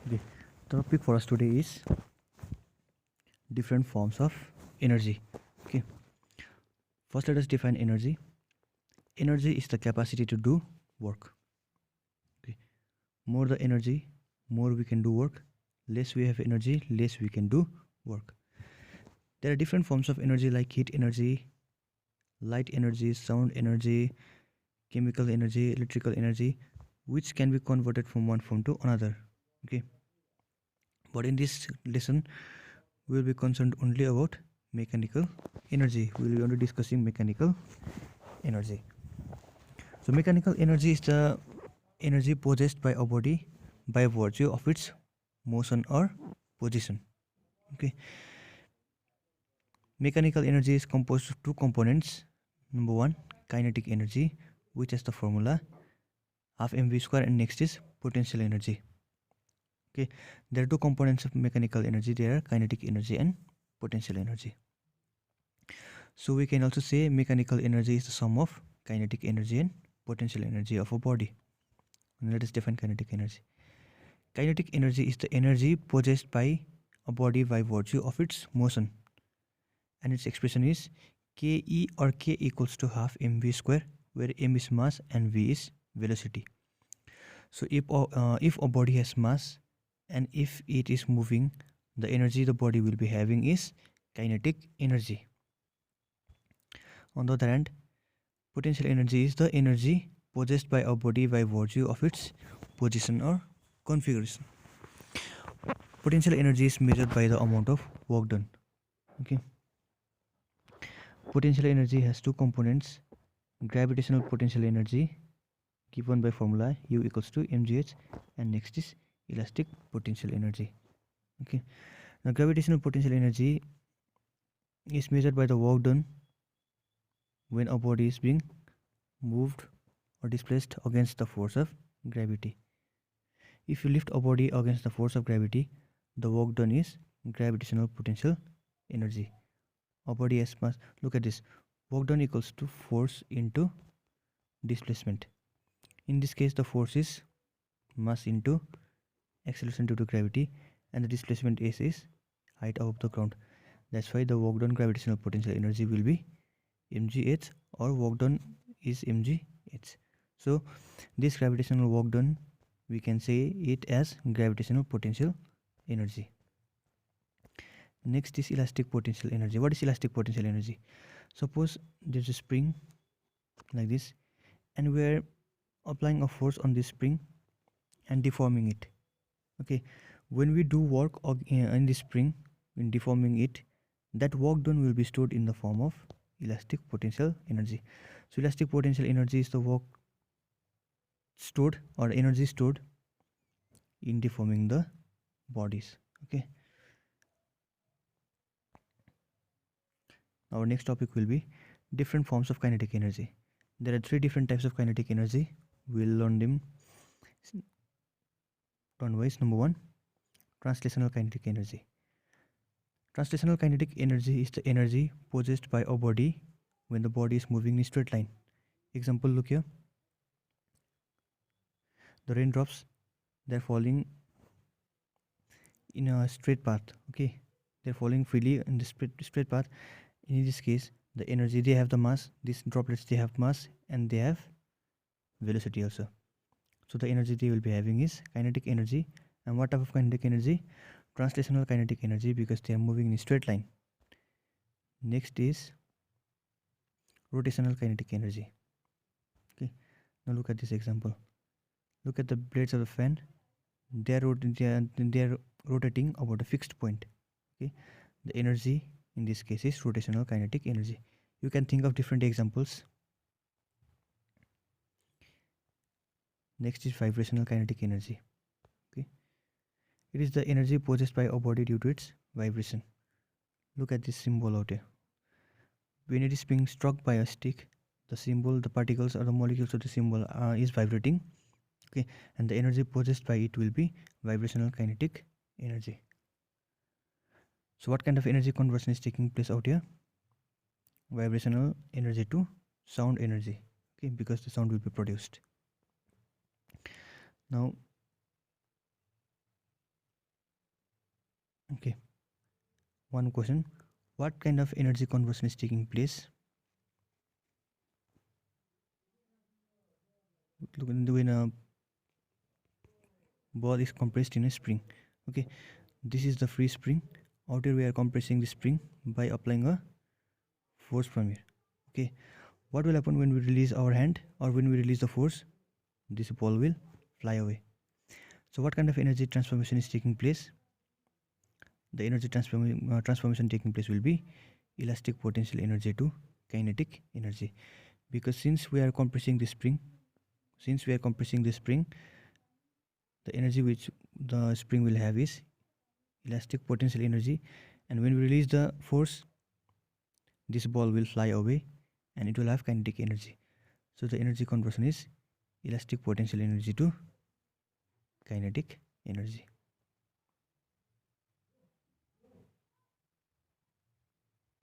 Okay, the topic for us today is different forms of energy. Okay, first let us define energy. Energy is the capacity to do work. Okay, more the energy, more we can do work. Less we have energy, less we can do work. There are different forms of energy like heat energy, light energy, sound energy, chemical energy, electrical energy, which can be converted from one form to another. Okay, but in this lesson we will be concerned only about mechanical energy. We will be only discussing mechanical energy. So mechanical energy is the energy possessed by a body by virtue of its motion or position. Okay, mechanical energy is composed of two components. Number one, kinetic energy, which is the formula half mv square, and next is potential energy. Okay, there are two components of mechanical energy. There are kinetic energy and potential energy. So we can also say mechanical energy is the sum of kinetic energy and potential energy of a body. And let us define kinetic energy. Kinetic energy is the energy possessed by a body by virtue of its motion, and its expression is Ke or K equals to half mv square, where m is mass and v is velocity. So if a body has mass and if it is moving, the energy the body will be having is kinetic energy. On the other hand, potential energy is the energy possessed by a body by virtue of its position or configuration. Potential energy is measured by the amount of work done. Okay. Potential energy has two components: gravitational potential energy, given by formula U equals to mgh, and next is elastic potential energy. Okay. Now gravitational potential energy is measured by the work done when a body is being moved or displaced against the force of gravity. If you lift a body against the force of gravity, the work done is gravitational potential energy. A body has mass. Look at this. Work done equals to force into displacement. In this case, the force is mass into acceleration due to gravity, and the displacement S is height above the ground. That's why the work done gravitational potential energy will be mgh, or work done is mgh. So this gravitational work done, we can say it as gravitational potential energy. Next is elastic potential energy. What is elastic potential energy? Suppose there's a spring like this, and we are applying a force on this spring and deforming it. Okay, when we do work in this spring, in deforming it, that work done will be stored in the form of elastic potential energy. So elastic potential energy is the work stored or energy stored in deforming the bodies. Okay, our next topic will be different forms of kinetic energy. There are three different types of kinetic energy. We'll learn them turn-wise. Number one, translational kinetic energy. Translational kinetic energy is the energy possessed by a body when the body is moving in a straight line. Example, look here. The raindrops, they're falling in a straight path. Okay, they're falling freely in the straight path. In this case, the energy, they have the mass. These droplets, they have mass and they have velocity also. So the energy they will be having is kinetic energy. And what type of kinetic energy? Translational kinetic energy, because they are moving in a straight line. Next is rotational kinetic energy. Okay, now look at this example. Look at the blades of the fan. They are rotating about a fixed point. Okay, the energy in this case is rotational kinetic energy. You can think of different examples. Next is vibrational kinetic energy. Okay, it is the energy possessed by a body due to its vibration. Look at this symbol out here. When it is being struck by a stick, the symbol, the particles or the molecules of the symbol is vibrating. Okay, and the energy possessed by it will be vibrational kinetic energy. So what kind of energy conversion is taking place out here? Vibrational energy to sound energy. Okay, because the sound will be produced. Now Okay, one question: what kind of energy conversion is taking place? Look, when a ball is compressed in a spring. Okay, this is the free spring. Out here we are compressing the spring by applying a force from here. Okay, what will happen when we release our hand or when we release the force? This ball will fly away. So what kind of energy transformation is taking place? The energy transformation taking place will be elastic potential energy to kinetic energy, because since we are compressing the spring, the energy which the spring will have is elastic potential energy, and when we release the force, this ball will fly away and it will have kinetic energy. So the energy conversion is elastic potential energy to kinetic energy.